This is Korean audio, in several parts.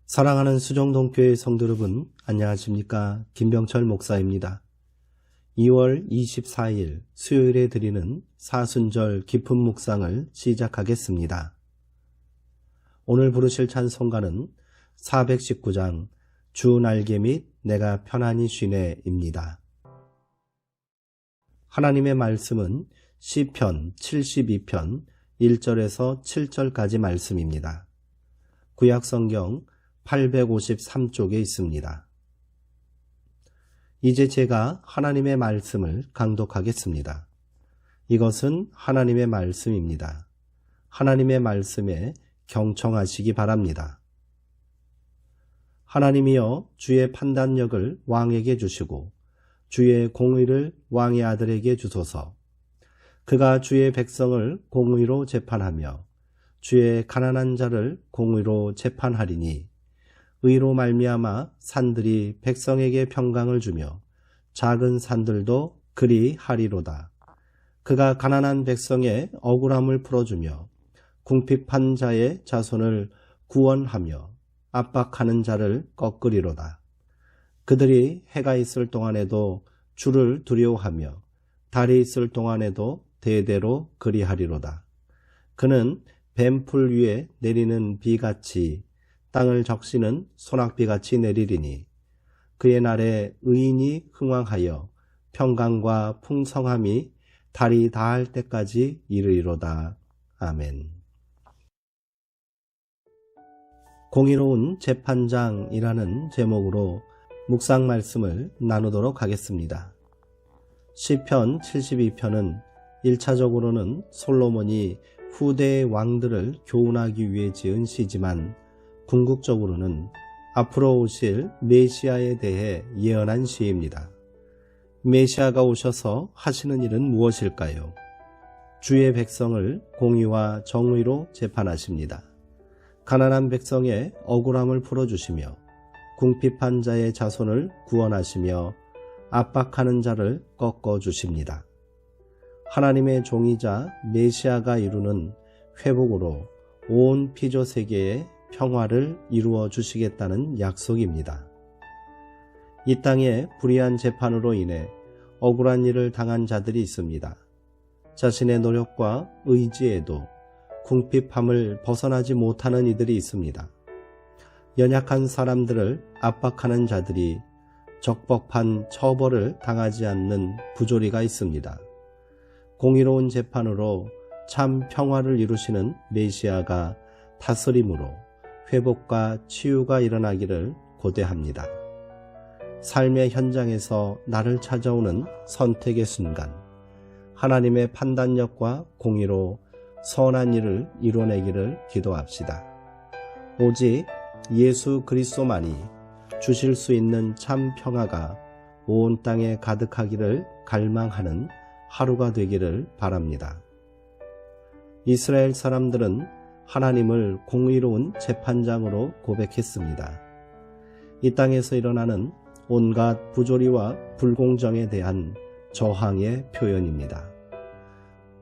사랑하는 수정동교회 성도 여러분, 안녕하십니까? 김병철 목사입니다. 2월 24일 수요일에 드리는 사순절 깊은 묵상을 시작하겠습니다. 오늘 부르실 찬송가는 419장 주 날개 및 내가 편안히 쉬네입니다. 하나님의 말씀은 시편 72편 1절에서 7절까지 말씀입니다. 구약성경 853쪽에 있습니다. 이제 제가 하나님의 말씀을 강독하겠습니다. 이것은 하나님의 말씀입니다. 하나님의 말씀에 경청하시기 바랍니다. 하나님이여, 주의 판단력을 왕에게 주시고 주의 공의를 왕의 아들에게 주소서. 그가 주의 백성을 공의로 재판하며 주의 가난한 자를 공의로 재판하리니 의로 말미암아 산들이 백성에게 평강을 주며 작은 산들도 그리 하리로다. 그가 가난한 백성의 억울함을 풀어주며 궁핍한 자의 자손을 구원하며 압박하는 자를 꺾으리로다. 그들이 해가 있을 동안에도 주를 두려워하며 달이 있을 동안에도 대대로 그리하리로다. 그는 뱀풀 위에 내리는 비같이 땅을 적시는 소낙비같이 내리리니 그의 날에 의인이 흥왕하여 평강과 풍성함이 달이 다할 때까지 이르리로다. 아멘. 공의로운 재판장이라는 제목으로 묵상 말씀을 나누도록 하겠습니다. 시편 72편은 1차적으로는 솔로몬이 후대의 왕들을 교훈하기 위해 지은 시지만 궁극적으로는 앞으로 오실 메시아에 대해 예언한 시입니다. 메시아가 오셔서 하시는 일은 무엇일까요? 주의 백성을 공의와 정의로 재판하십니다. 가난한 백성의 억울함을 풀어주시며 궁핍한 자의 자손을 구원하시며 압박하는 자를 꺾어주십니다. 하나님의 종이자 메시아가 이루는 회복으로 온 피조 세계에 평화를 이루어 주시겠다는 약속입니다. 이 땅에 불의한 재판으로 인해 억울한 일을 당한 자들이 있습니다. 자신의 노력과 의지에도 궁핍함을 벗어나지 못하는 이들이 있습니다. 연약한 사람들을 압박하는 자들이 적법한 처벌을 당하지 않는 부조리가 있습니다. 공의로운 재판으로 참 평화를 이루시는 메시아가 다스림으로 회복과 치유가 일어나기를 고대합니다. 삶의 현장에서 나를 찾아오는 선택의 순간, 하나님의 판단력과 공의로 선한 일을 이뤄내기를 기도합시다. 오직 예수 그리스도만이 주실 수 있는 참 평화가 온 땅에 가득하기를 갈망하는 하루가 되기를 바랍니다. 이스라엘 사람들은 하나님을 공의로운 재판장으로 고백했습니다. 이 땅에서 일어나는 온갖 부조리와 불공정에 대한 저항의 표현입니다.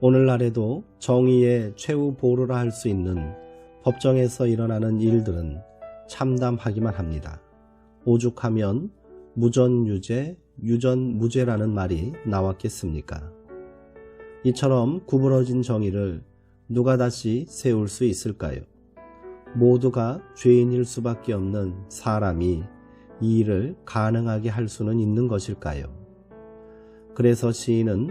오늘날에도 정의의 최후 보루라 할 수 있는 법정에서 일어나는 일들은 참담하기만 합니다. 오죽하면 무전유죄, 유전무죄라는 말이 나왔겠습니까? 이처럼 구부러진 정의를 누가 다시 세울 수 있을까요? 모두가 죄인일 수밖에 없는 사람이 이 일을 가능하게 할 수는 있는 것일까요? 그래서 시인은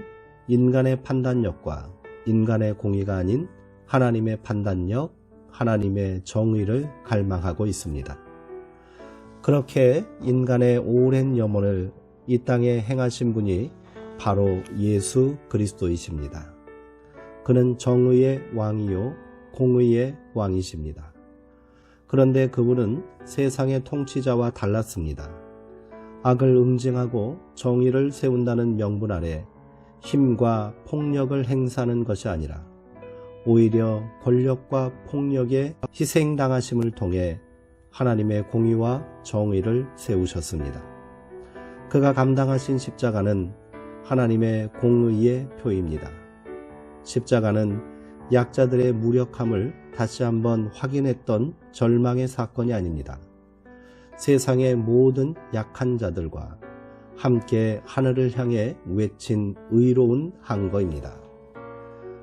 인간의 판단력과 인간의 공의가 아닌 하나님의 판단력, 하나님의 정의를 갈망하고 있습니다. 그렇게 인간의 오랜 염원을 이 땅에 행하신 분이 바로 예수 그리스도이십니다. 그는 정의의 왕이요 공의의 왕이십니다. 그런데 그분은 세상의 통치자와 달랐습니다. 악을 응징하고 정의를 세운다는 명분 아래 힘과 폭력을 행사하는 것이 아니라 오히려 권력과 폭력에 희생당하심을 통해 하나님의 공의와 정의를 세우셨습니다. 그가 감당하신 십자가는 하나님의 공의의 표입니다. 십자가는 약자들의 무력함을 다시 한번 확인했던 절망의 사건이 아닙니다. 세상의 모든 약한 자들과 함께 하늘을 향해 외친 의로운 항거입니다.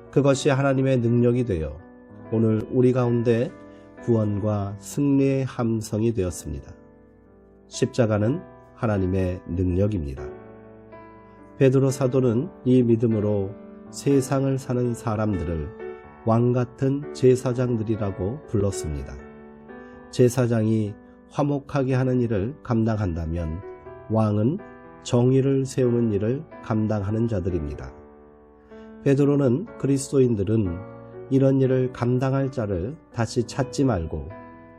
그것이 하나님의 능력이 되어 오늘 우리 가운데 구원과 승리의 함성이 되었습니다. 십자가는 하나님의 능력입니다. 베드로 사도는 이 믿음으로 세상을 사는 사람들을 왕같은 제사장들이라고 불렀습니다. 제사장이 화목하게 하는 일을 감당한다면 왕은 정의를 세우는 일을 감당하는 자들입니다. 베드로는 그리스도인들은 이런 일을 감당할 자를 다시 찾지 말고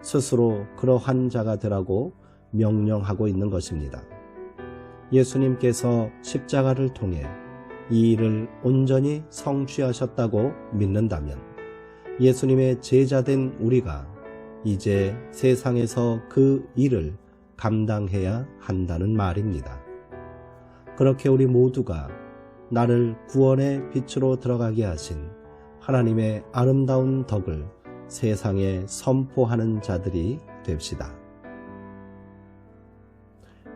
스스로 그러한 자가 되라고 명령하고 있는 것입니다. 예수님께서 십자가를 통해 이 일을 온전히 성취하셨다고 믿는다면 예수님의 제자된 우리가 이제 세상에서 그 일을 감당해야 한다는 말입니다. 그렇게 우리 모두가 나를 구원의 빛으로 들어가게 하신 하나님의 아름다운 덕을 세상에 선포하는 자들이 됩시다.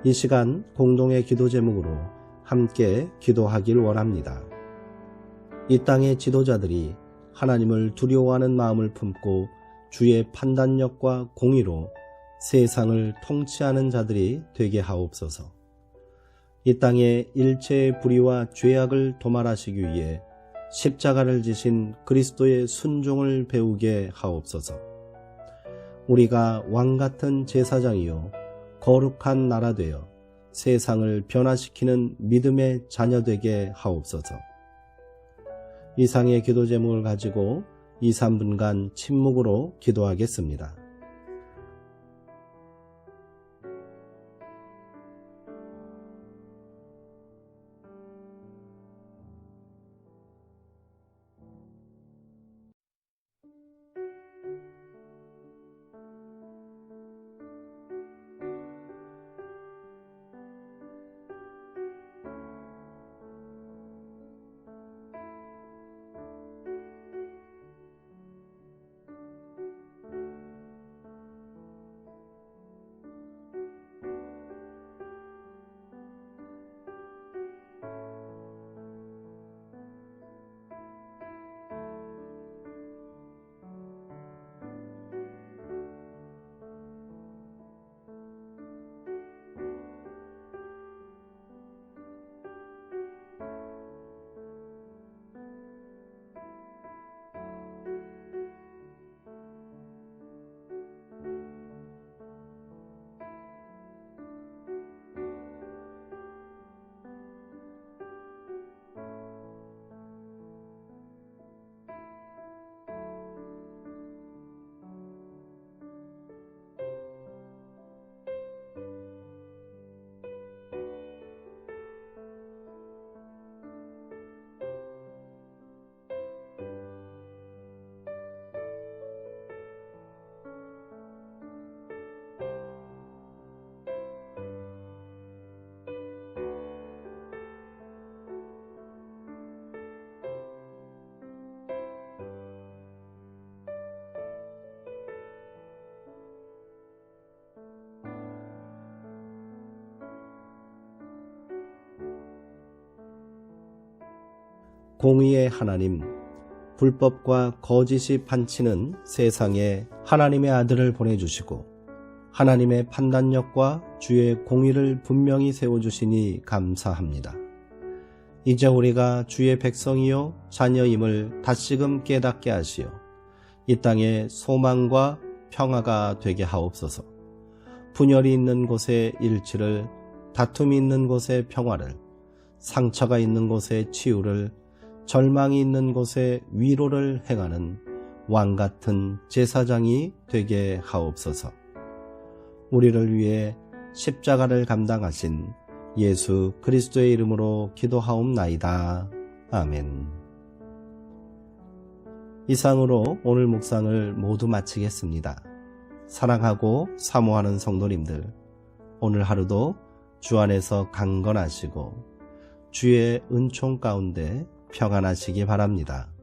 이 시간 공동의 기도 제목으로 함께 기도하길 원합니다. 이 땅의 지도자들이 하나님을 두려워하는 마음을 품고 주의 판단력과 공의로 세상을 통치하는 자들이 되게 하옵소서. 이 땅의 일체의 불의와 죄악을 도말하시기 위해 십자가를 지신 그리스도의 순종을 배우게 하옵소서. 우리가 왕같은 제사장이요 거룩한 나라 되어 세상을 변화시키는 믿음의 자녀 되게 하옵소서. 이상의 기도 제목을 가지고 2, 3분간 침묵으로 기도하겠습니다. 공의의 하나님, 불법과 거짓이 판치는 세상에 하나님의 아들을 보내주시고 하나님의 판단력과 주의 공의를 분명히 세워주시니 감사합니다. 이제 우리가 주의 백성이요 자녀임을 다시금 깨닫게 하시어 이 땅에 소망과 평화가 되게 하옵소서. 분열이 있는 곳에 일치를, 다툼이 있는 곳에 평화를, 상처가 있는 곳에 치유를, 절망이 있는 곳에 위로를 행하는 왕같은 제사장이 되게 하옵소서. 우리를 위해 십자가를 감당하신 예수 그리스도의 이름으로 기도하옵나이다. 아멘. 이상으로 오늘 묵상을 모두 마치겠습니다. 사랑하고 사모하는 성도님들, 오늘 하루도 주 안에서 강건하시고 주의 은총 가운데 평안하시기 바랍니다.